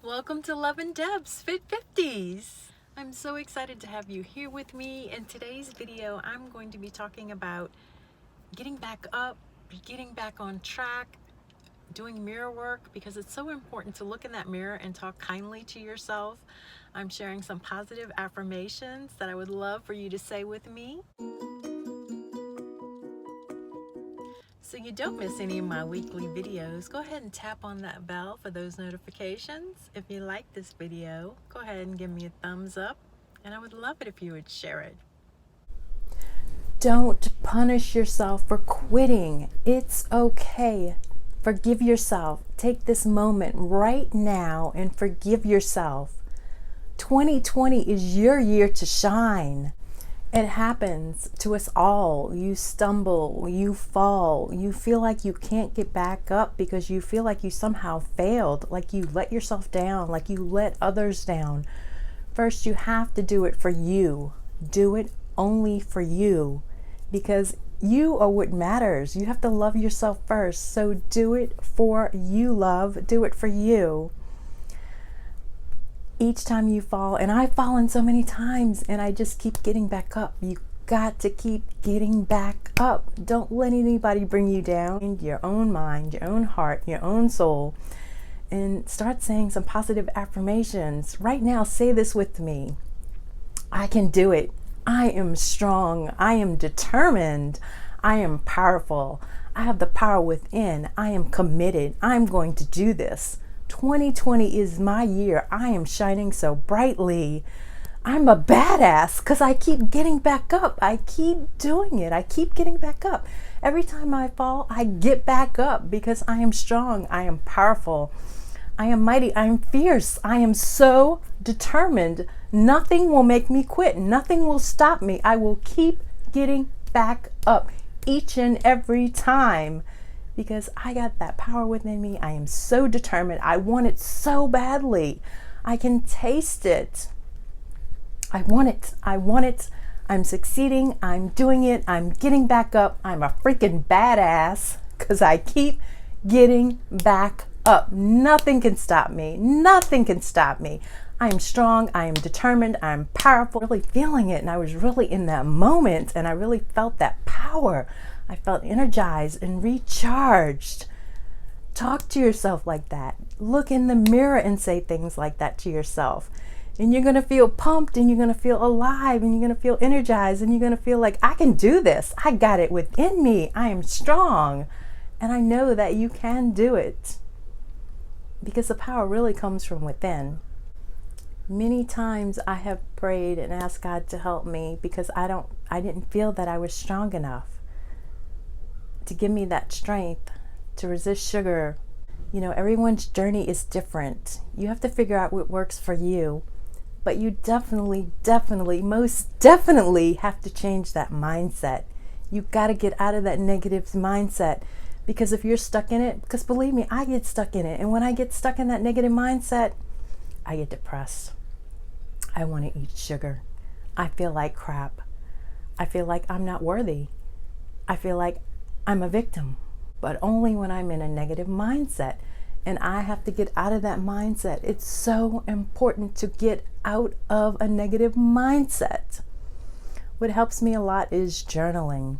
Welcome to Love and Deb's Fit 50s. I'm so excited to have you here with me. In today's video, I'm going to be talking about getting back up, getting back on track, doing mirror work, because it's so important to look in that mirror and talk kindly to yourself. I'm sharing some positive affirmations that I would love for you to say with me, so you don't miss any of my weekly videos. Go ahead and tap on that bell for those notifications. If you like this video, go ahead and give me a thumbs up, and I would love it if you would share it. Don't punish yourself for quitting. It's okay. Forgive yourself. Take this moment right now and forgive yourself. 2020 is your year to shine. It happens to us all. You stumble, you fall, you feel like you can't get back up because you feel like you somehow failed, like you let yourself down, like you let others down. First, you have to do it for you. Do it only for you, because you are what matters. You have to love yourself first. So do it for you, love. Do it for you. Each time you fall, and I've fallen so many times, and I just keep getting back up. You got to keep getting back up. Don't let anybody bring you down. Your own mind, your own heart, your own soul, and start saying some positive affirmations. Right now, say this with me. I can do it. I am strong. I am determined. I am powerful. I have the power within. I am committed. I'm going to do this. 2020 is my year. I am shining so brightly. I'm a badass because I keep getting back up. I keep doing it. I keep getting back up. Every time I fall, I get back up because I am strong. I am powerful. I am mighty. I am fierce. I am so determined. Nothing will make me quit. Nothing will stop me. I will keep getting back up each and every time, because I got that power within me. I am so determined. I want it so badly. I can taste it. I want it. I want it. I'm succeeding. I'm doing it. I'm getting back up. I'm a freaking badass because I keep getting back up. Nothing can stop me. Nothing can stop me. I am strong. I am determined. I'm powerful. Really feeling it. And I was really in that moment, and I really felt that power. I felt energized and recharged. Talk to yourself like that. Look in the mirror and say things like that to yourself. And you're going to feel pumped, and you're going to feel alive, and you're going to feel energized, and you're going to feel like, I can do this. I got it within me. I am strong. And I know that you can do it, because the power really comes from within. Many times I have prayed and asked God to help me because I didn't feel that I was strong enough to give me that strength to resist sugar. You know, everyone's journey is different. You have to figure out what works for you. But you definitely, most definitely have to change that mindset. You got to get out of that negative mindset, because if you're stuck in it, because believe me, I get stuck in it. And when I get stuck in that negative mindset, I get depressed. I want to eat sugar. I feel like crap. I feel like I'm not worthy. I feel like I'm a victim, but only when I'm in a negative mindset. And I have to get out of that mindset. It's so important to get out of a negative mindset. What helps me a lot is journaling.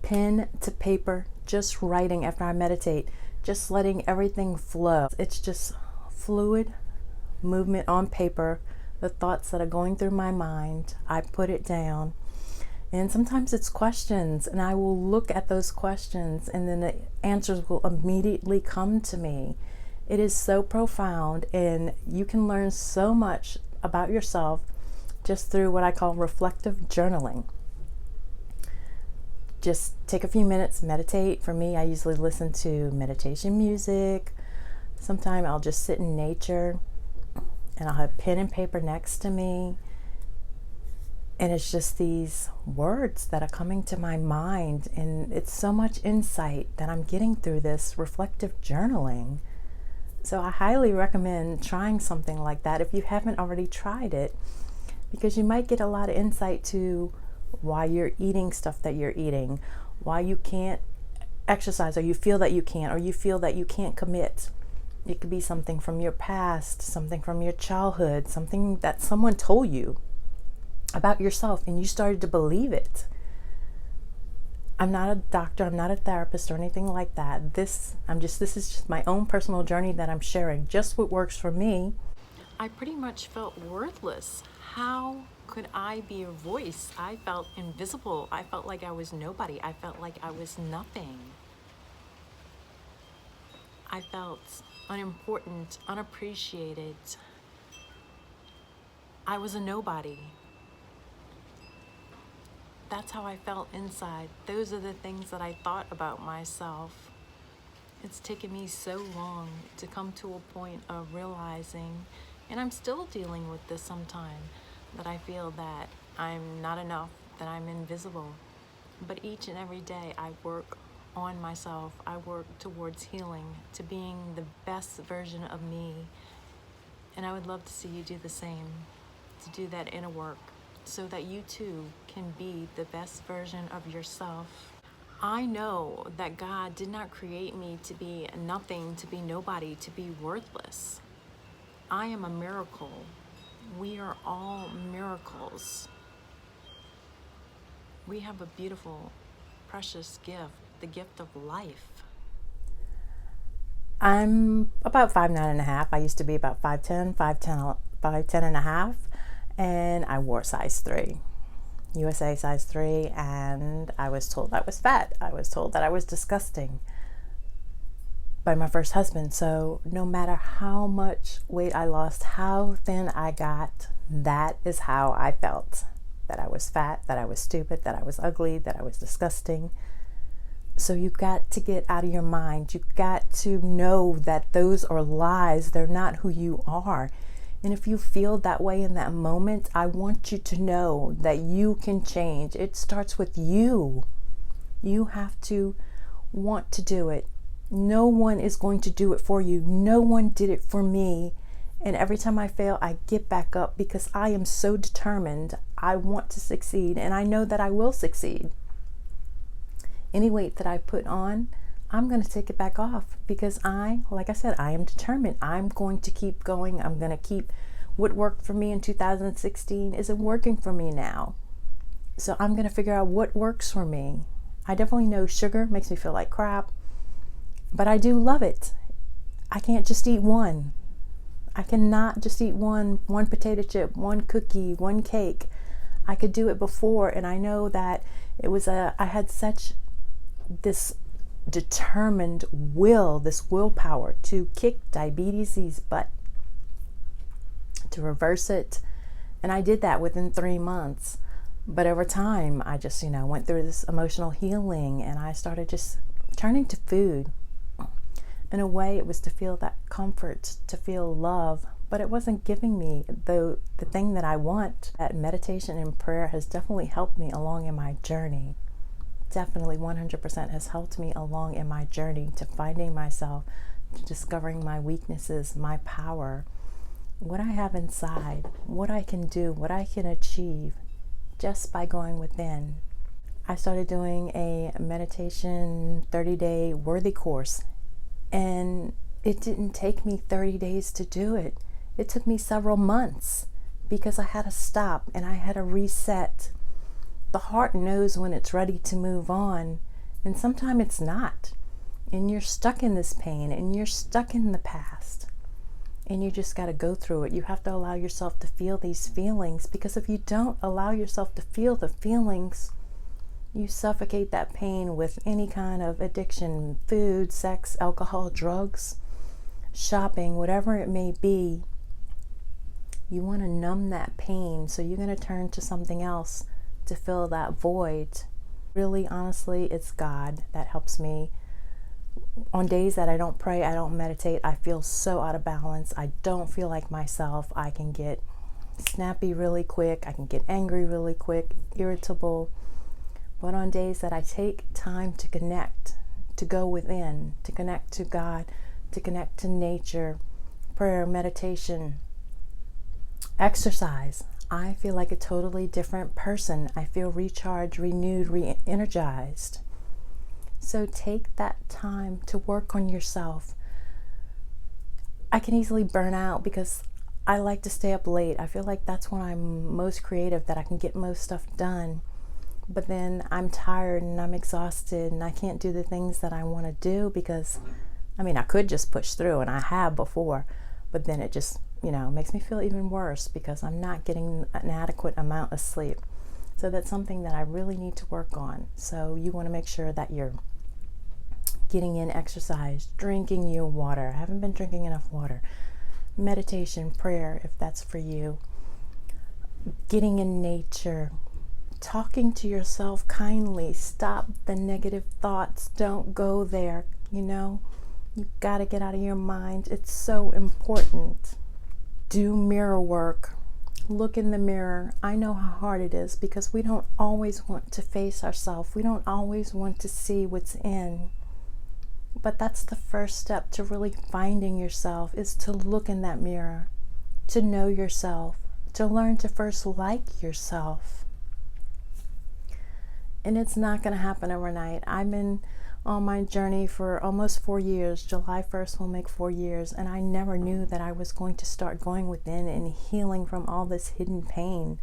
Pen to paper, just writing after I meditate, just letting everything flow. It's just fluid movement on paper. The thoughts that are going through my mind, I put it down. And sometimes it's questions, and I will look at those questions, and then the answers will immediately come to me. It is so profound, and you can learn so much about yourself just through what I call reflective journaling. Just take a few minutes, meditate. For me, I usually listen to meditation music. Sometimes I'll just sit in nature, and I'll have pen and paper next to me. And it's just these words that are coming to my mind. And it's so much insight that I'm getting through this reflective journaling. So I highly recommend trying something like that if you haven't already tried it, because you might get a lot of insight to why you're eating stuff that you're eating, why you can't exercise, or you feel that you can't, or you feel that you can't commit. It could be something from your past, something from your childhood, something that someone told you about yourself and you started to believe it. I'm not a doctor, I'm not a therapist or anything like that. This is just my own personal journey that I'm sharing, just what works for me. I pretty much felt worthless. How could I be a voice? I felt invisible. I felt like I was nobody. I felt like I was nothing. I felt unimportant, unappreciated. I was a nobody. That's how I felt inside. Those are the things that I thought about myself. It's taken me so long to come to a point of realizing, and I'm still dealing with this sometimes, that I feel that I'm not enough, that I'm invisible. But each and every day I work on myself. I work towards healing, to being the best version of me. And I would love to see you do the same, to do that inner work, so that you too can be the best version of yourself. I know that God did not create me to be nothing, to be nobody, to be worthless. I am a miracle. We are all miracles. We have a beautiful, precious gift, the gift of life. I'm about 5'9.5". I used to be about 5'10", 5'10 and a half, and I wore size 3. USA size 3, and I was told I was fat. I was told that I was disgusting by my first husband. So no matter how much weight I lost, how thin I got, that is how I felt. That I was fat, that I was stupid, that I was ugly, that I was disgusting. So you got to get out of your mind. You got to know that those are lies. They're not who you are. And if you feel that way in that moment, I want you to know that you can change. It starts with you. You have to want to do it. No one is going to do it for you. No one did it for me. And every time I fail, I get back up because I am so determined. I want to succeed, and I know that I will succeed. Any weight that I put on, I'm going to take it back off because like I said, I am determined. I'm going to keep going. I'm going to keep what worked for me in 2016 isn't working for me now. So I'm going to figure out what works for me. I definitely know sugar makes me feel like crap, but I do love it. I can't just eat one. I cannot just eat one potato chip, one cookie, one cake. I could do it before, and I know that I had such this determined will, this willpower to kick diabetes' butt, to reverse it. And I did that within 3 months. But over time, I just, went through this emotional healing, and I started just turning to food. In a way, it was to feel that comfort, to feel love, but it wasn't giving me the thing that I want. That meditation and prayer has definitely helped me along in my journey. Definitely 100% has helped me along in my journey to finding myself, to discovering my weaknesses, my power, what I have inside, what I can do, what I can achieve just by going within. I started doing a meditation 30-day worthy course, and it didn't take me 30 days to do it. It took me several months because I had to stop and I had to reset. The heart knows when it's ready to move on, and sometimes it's not. And you're stuck in this pain, and you're stuck in the past. And you just got to go through it. You have to allow yourself to feel these feelings, because if you don't allow yourself to feel the feelings, you suffocate that pain with any kind of addiction, food, sex, alcohol, drugs, shopping, whatever it may be. You want to numb that pain, so you're going to turn to something else to fill that void. Really, honestly, it's God that helps me. On days that I don't pray, I don't meditate, I feel so out of balance. I don't feel like myself. I can get snappy really quick. I can get angry really quick, irritable. But on days that I take time to connect, to go within, to connect to God, to connect to nature, prayer, meditation, exercise, I feel like a totally different person. I feel recharged, renewed, re-energized. So take that time to work on yourself. I can easily burn out because I like to stay up late. I feel like that's when I'm most creative, that I can get most stuff done. But then I'm tired and I'm exhausted and I can't do the things that I want to do because, I mean, I could just push through, and I have before, but then it just, makes me feel even worse because I'm not getting an adequate amount of sleep. So that's something that I really need to work on. So you want to make sure that you're getting in exercise, drinking your water. I haven't been drinking enough water. Meditation, prayer, if that's for you. Getting in nature. Talking to yourself kindly. Stop the negative thoughts. Don't go there. You got to get out of your mind. It's so important. Do mirror work. Look in the mirror. I know how hard it is because we don't always want to face ourselves. We don't always want to see what's in. But that's the first step to really finding yourself, is to look in that mirror, to know yourself, to learn to first like yourself. And it's not going to happen overnight. I've been on my journey for almost 4 years. July 1st will make 4 years. And I never knew that I was going to start going within and healing from all this hidden pain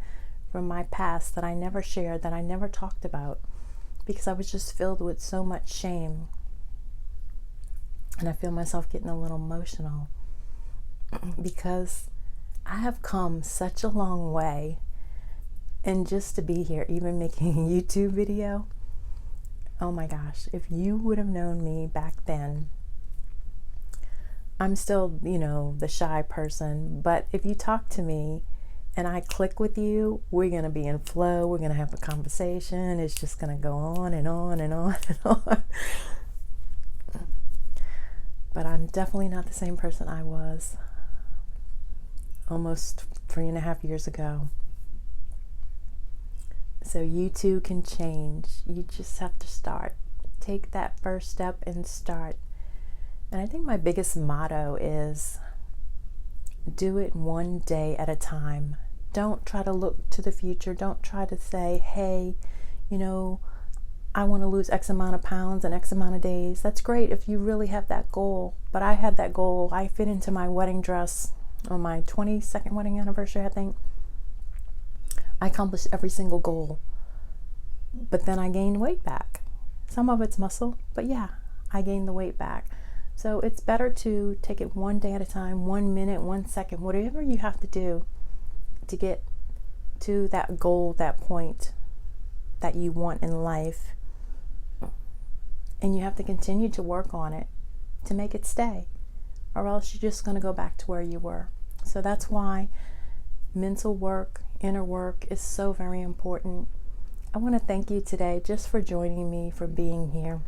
from my past that I never shared, that I never talked about, because I was just filled with so much shame. And I feel myself getting a little emotional because I have come such a long way. And just to be here, even making a YouTube video, oh my gosh, if you would have known me back then, I'm still, the shy person, but if you talk to me and I click with you, we're going to be in flow, we're going to have a conversation, it's just going to go on and on and on and on. But I'm definitely not the same person I was almost 3.5 years ago. So you too can change. You just have to start. Take that first step and start. And I think my biggest motto is do it one day at a time. Don't try to look to the future. Don't try to say, hey, I want to lose X amount of pounds in X amount of days. That's great if you really have that goal. But I had that goal. I fit into my wedding dress on my 22nd wedding anniversary, I think. I accomplished every single goal. But then I gained weight back. Some of it's muscle, but yeah, I gained the weight back. So it's better to take it one day at a time, 1 minute, 1 second, whatever you have to do to get to that goal, that point that you want in life. And you have to continue to work on it to make it stay, or else you're just going to go back to where you were. So that's why mental work, inner work is so very important. I want to thank you today just for joining me, for being here.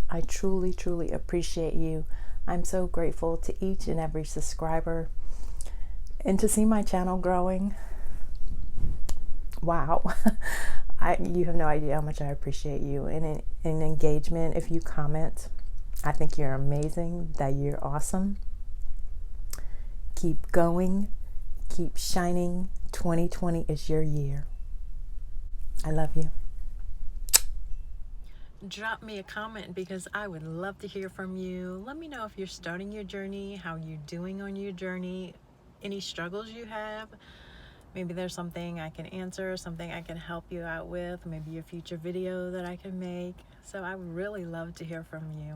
I truly, truly appreciate you. I'm so grateful to each and every subscriber, and to see my channel growing. Wow. You have no idea how much I appreciate you. And in engagement, if you comment, I think you're amazing, that you're awesome. Keep going, keep shining. 2020 is your year. I love you. Drop me a comment because I would love to hear from you. Let me know if you're starting your journey, how you're doing on your journey, any struggles you have. Maybe there's something I can answer, something I can help you out with, maybe a future video that I can make. So I would really love to hear from you.